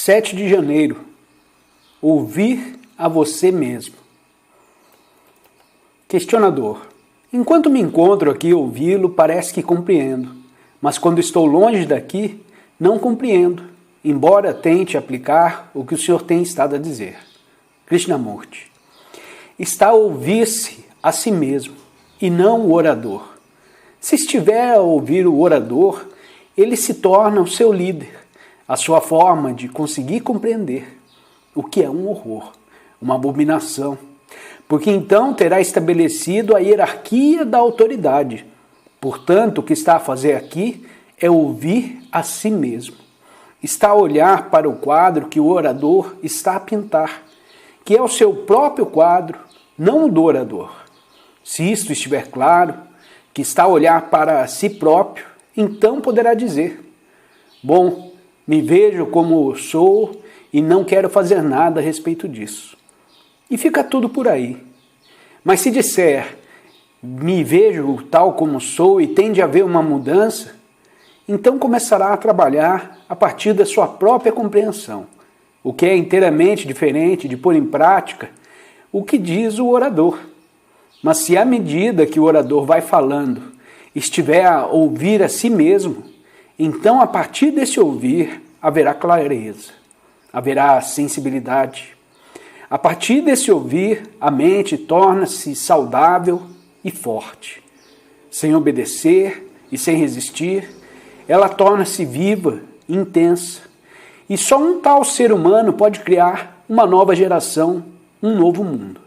7 de janeiro. Ouvir a você mesmo. Questionador. Enquanto me encontro aqui ouvi-lo, parece que compreendo, mas quando estou longe daqui, não compreendo, embora tente aplicar o que o Senhor tem estado a dizer. Krishnamurti. Está a ouvir-se a si mesmo, e não o orador. Se estiver a ouvir o orador, ele se torna o seu líder, a sua forma de conseguir compreender, o que é um horror, uma abominação, porque então terá estabelecido a hierarquia da autoridade. Portanto, o que está a fazer aqui é ouvir a si mesmo. Está a olhar para o quadro que o orador está a pintar, que é o seu próprio quadro, não o do orador. Se isto estiver claro, que está a olhar para si próprio, então poderá dizer: bom, me vejo como sou e não quero fazer nada a respeito disso. E fica tudo por aí. Mas se disser, me vejo tal como sou e tem de haver uma mudança, então começará a trabalhar a partir da sua própria compreensão, o que é inteiramente diferente de pôr em prática o que diz o orador. Mas se à medida que o orador vai falando, estiver a ouvir a si mesmo, então a partir desse ouvir haverá clareza, haverá sensibilidade. A partir desse ouvir, a mente torna-se saudável e forte. Sem obedecer e sem resistir, ela torna-se viva e intensa. E só um tal ser humano pode criar uma nova geração, um novo mundo.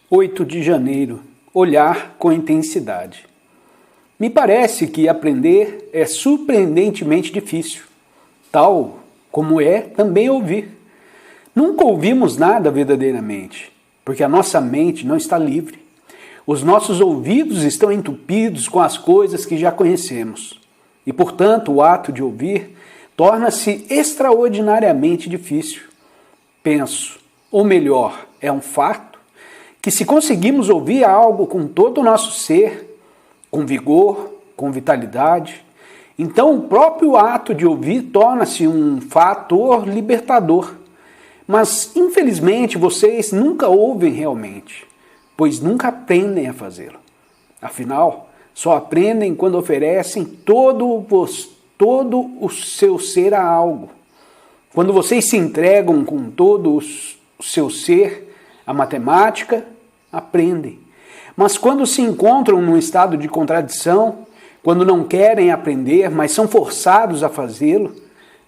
(8 de janeiro). Olhar com intensidade. Me parece que aprender é surpreendentemente difícil, tal como é também ouvir. Nunca ouvimos nada verdadeiramente, porque a nossa mente não está livre. Os nossos ouvidos estão entupidos com as coisas que já conhecemos, e, portanto, o ato de ouvir torna-se extraordinariamente difícil. Penso, ou melhor, é um fato, que se conseguimos ouvir algo com todo o nosso ser, com vigor, com vitalidade, então o próprio ato de ouvir torna-se um fator libertador. Mas, infelizmente, vocês nunca ouvem realmente, pois nunca aprendem a fazê-lo. Afinal, só aprendem quando oferecem todo o seu ser a algo. Quando vocês se entregam com todo o seu ser à matemática, aprendem. Mas quando se encontram num estado de contradição, quando não querem aprender, mas são forçados a fazê-lo,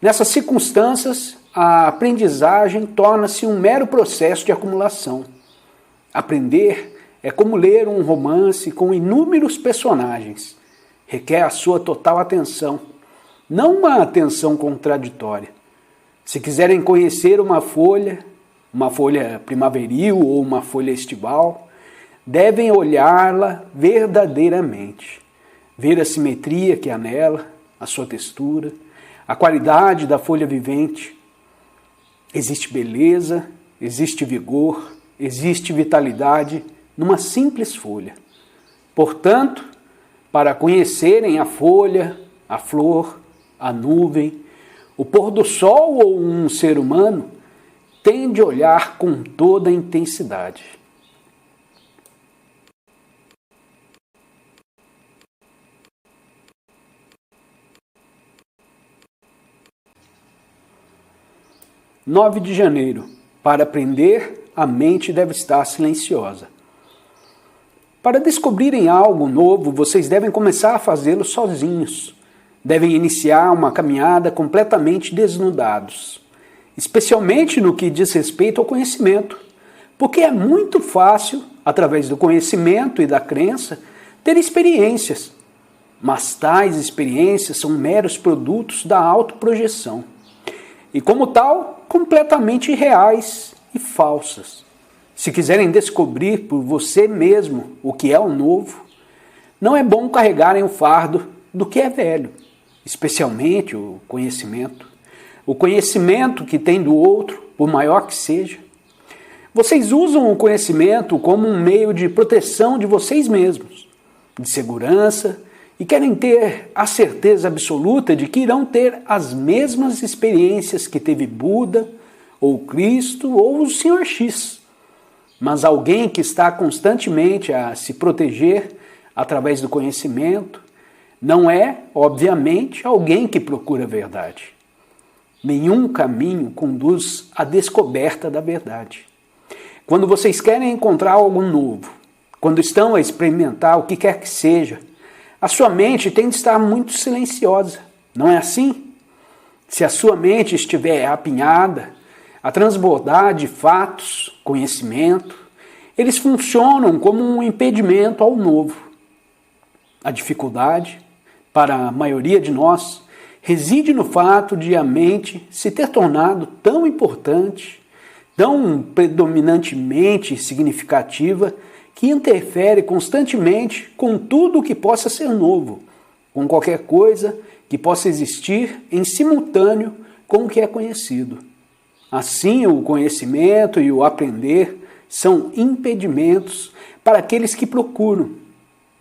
nessas circunstâncias, a aprendizagem torna-se um mero processo de acumulação. Aprender é como ler um romance com inúmeros personagens. Requer a sua total atenção, não uma atenção contraditória. Se quiserem conhecer uma folha primaveril ou uma folha estival, devem olhá-la verdadeiramente, ver a simetria que há nela, a sua textura, a qualidade da folha vivente. Existe beleza, existe vigor, existe vitalidade numa simples folha. Portanto, para conhecerem a folha, a flor, a nuvem, o pôr do sol ou um ser humano, tem de olhar com toda a intensidade. (9 de janeiro). Para aprender, a mente deve estar silenciosa. Para descobrirem algo novo, vocês devem começar a fazê-lo sozinhos. Devem iniciar uma caminhada completamente desnudados, especialmente no que diz respeito ao conhecimento, porque é muito fácil, através do conhecimento e da crença, ter experiências, mas tais experiências são meros produtos da autoprojeção, e como tal, completamente irreais e falsas. Se quiserem descobrir por você mesmo o que é o novo, não é bom carregarem o fardo do que é velho, especialmente o conhecimento. O conhecimento que tem do outro, por maior que seja. Vocês usam o conhecimento como um meio de proteção de vocês mesmos, de segurança, e querem ter a certeza absoluta de que irão ter as mesmas experiências que teve Buda, ou Cristo, ou o Sr. X. Mas alguém que está constantemente a se proteger através do conhecimento não é, obviamente, alguém que procura a verdade. Nenhum caminho conduz à descoberta da verdade. Quando vocês querem encontrar algo novo, quando estão a experimentar o que quer que seja, a sua mente tem de estar muito silenciosa, não é assim? Se a sua mente estiver apinhada, a transbordar de fatos, conhecimento, eles funcionam como um impedimento ao novo. A dificuldade, para a maioria de nós, reside no fato de a mente se ter tornado tão importante, tão predominantemente significativa, que interfere constantemente com tudo o que possa ser novo, com qualquer coisa que possa existir em simultâneo com o que é conhecido. Assim, o conhecimento e o aprender são impedimentos para aqueles que procuram,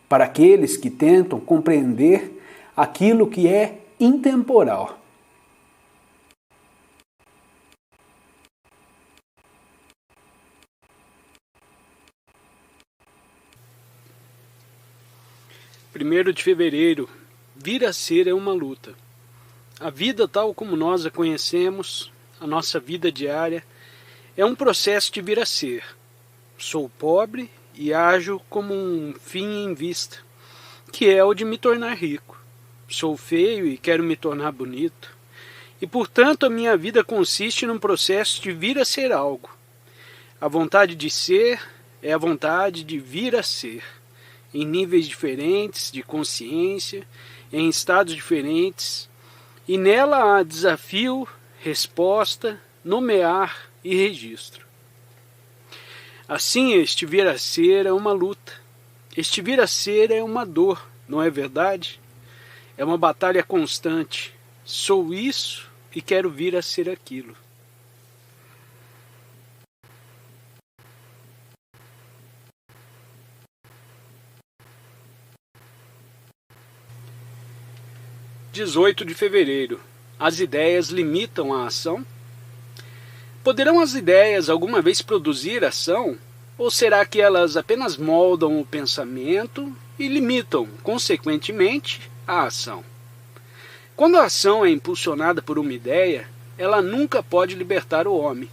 para aqueles que tentam compreender aquilo que é intemporal. Primeiro de fevereiro, vir a ser é uma luta. A vida tal como nós a conhecemos, a nossa vida diária, é um processo de vir a ser. Sou pobre e ajo como um fim em vista, que é o de me tornar rico. Sou feio e quero me tornar bonito. E, portanto, a minha vida consiste num processo de vir a ser algo. A vontade de ser é a vontade de vir a ser, em níveis diferentes de consciência, em estados diferentes, e nela há desafio, resposta, nomear e registro. Assim, este vir a ser é uma luta. Este vir a ser é uma dor, não é verdade? É uma batalha constante. Sou isso e quero vir a ser aquilo. (18 de fevereiro). As ideias limitam a ação? Poderão as ideias alguma vez produzir ação? Ou será que elas apenas moldam o pensamento e limitam, consequentemente, a ação? Quando a ação é impulsionada por uma ideia, ela nunca pode libertar o homem.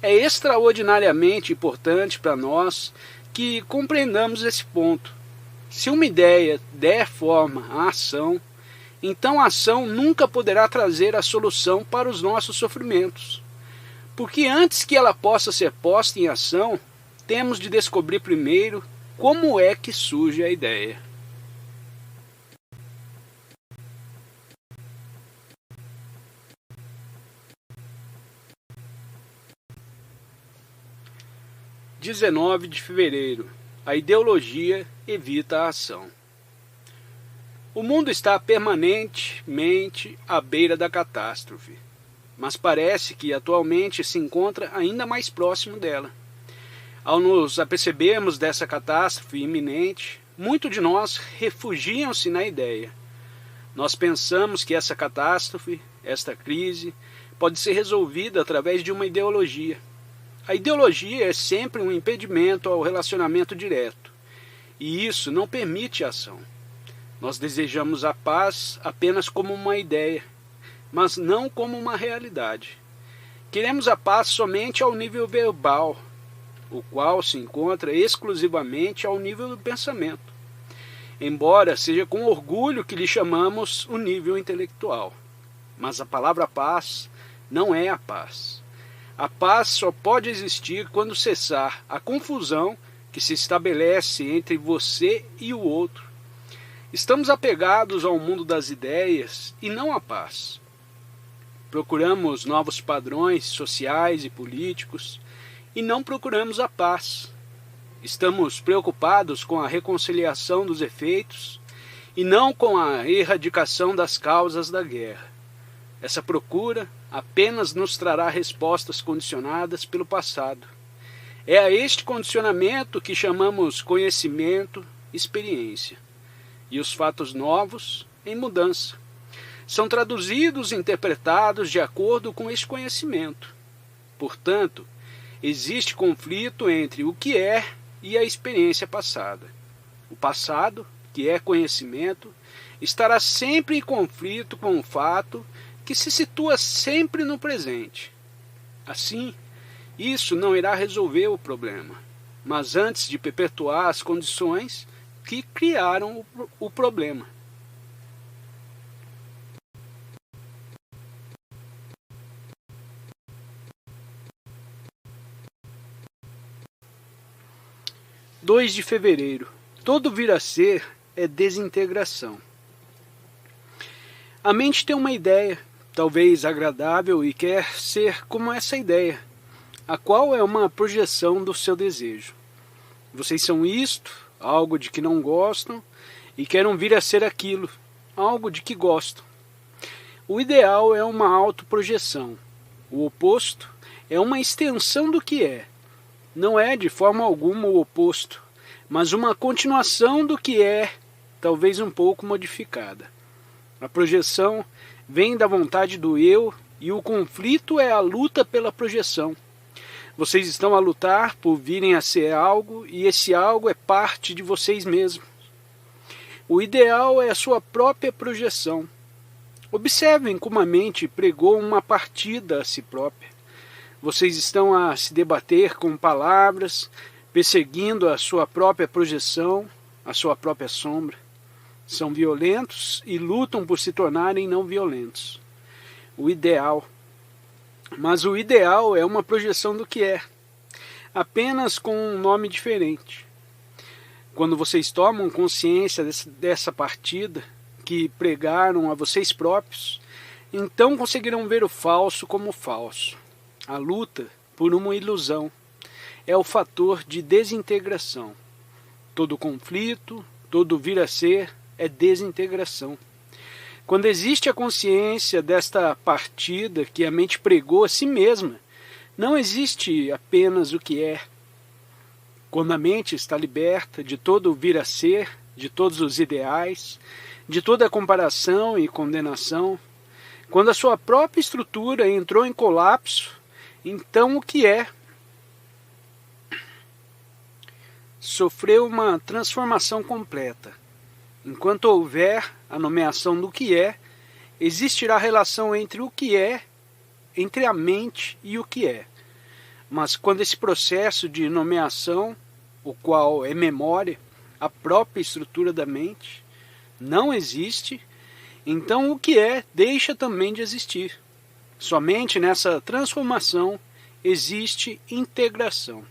É extraordinariamente importante para nós que compreendamos esse ponto. Se uma ideia der forma à ação, então a ação nunca poderá trazer a solução para os nossos sofrimentos. Porque antes que ela possa ser posta em ação, temos de descobrir primeiro como é que surge a ideia. (19 de fevereiro). A ideologia evita a ação. O mundo está permanentemente à beira da catástrofe, mas parece que atualmente se encontra ainda mais próximo dela. Ao nos apercebermos dessa catástrofe iminente, muitos de nós refugiam-se na ideia. Nós pensamos que essa catástrofe, esta crise, pode ser resolvida através de uma ideologia. A ideologia é sempre um impedimento ao relacionamento direto, e isso não permite a ação. Nós desejamos a paz apenas como uma ideia, mas não como uma realidade. Queremos a paz somente ao nível verbal, o qual se encontra exclusivamente ao nível do pensamento, embora seja com orgulho que lhe chamamos o nível intelectual. Mas a palavra paz não é a paz. A paz só pode existir quando cessar a confusão que se estabelece entre você e o outro. Estamos apegados ao mundo das ideias e não à paz. Procuramos novos padrões sociais e políticos e não procuramos a paz. Estamos preocupados com a reconciliação dos efeitos e não com a erradicação das causas da guerra. Essa procura apenas nos trará respostas condicionadas pelo passado. É a este condicionamento que chamamos conhecimento, experiência. E os fatos novos, em mudança, são traduzidos e interpretados de acordo com este conhecimento. Portanto, existe conflito entre o que é e a experiência passada. O passado, que é conhecimento, estará sempre em conflito com o fato que se situa sempre no presente. Assim, isso não irá resolver o problema, mas antes de perpetuar as condições que criaram o problema. (2 de fevereiro). Todo vir a ser é desintegração. A mente tem uma ideia, talvez agradável, e quer ser como essa ideia, a qual é uma projeção do seu desejo. Vocês são isto, algo de que não gostam, e querem vir a ser aquilo, algo de que gostam. O ideal é uma autoprojeção. O oposto é uma extensão do que é. Não é de forma alguma o oposto, mas uma continuação do que é, talvez um pouco modificada. A projeção vem da vontade do eu e o conflito é a luta pela projeção. Vocês estão a lutar por virem a ser algo e esse algo é parte de vocês mesmos. O ideal é a sua própria projeção. Observem como a mente pregou uma partida a si própria. Vocês estão a se debater com palavras, perseguindo a sua própria projeção, a sua própria sombra. São violentos e lutam por se tornarem não violentos. O ideal. Mas o ideal é uma projeção do que é, apenas com um nome diferente. Quando vocês tomam consciência dessa partida que pregaram a vocês próprios, então conseguirão ver o falso como falso. A luta por uma ilusão é o fator de desintegração. Todo conflito, todo vir a ser é desintegração. Quando existe a consciência desta partida que a mente pregou a si mesma, não existe apenas o que é. Quando a mente está liberta de todo o vir a ser, de todos os ideais, de toda a comparação e condenação, quando a sua própria estrutura entrou em colapso, então o que é sofreu uma transformação completa. Enquanto houver a nomeação do que é, existirá relação entre o que é, entre a mente e o que é. Mas quando esse processo de nomeação, o qual é memória, a própria estrutura da mente, não existe, então o que é deixa também de existir. Somente nessa transformação existe integração.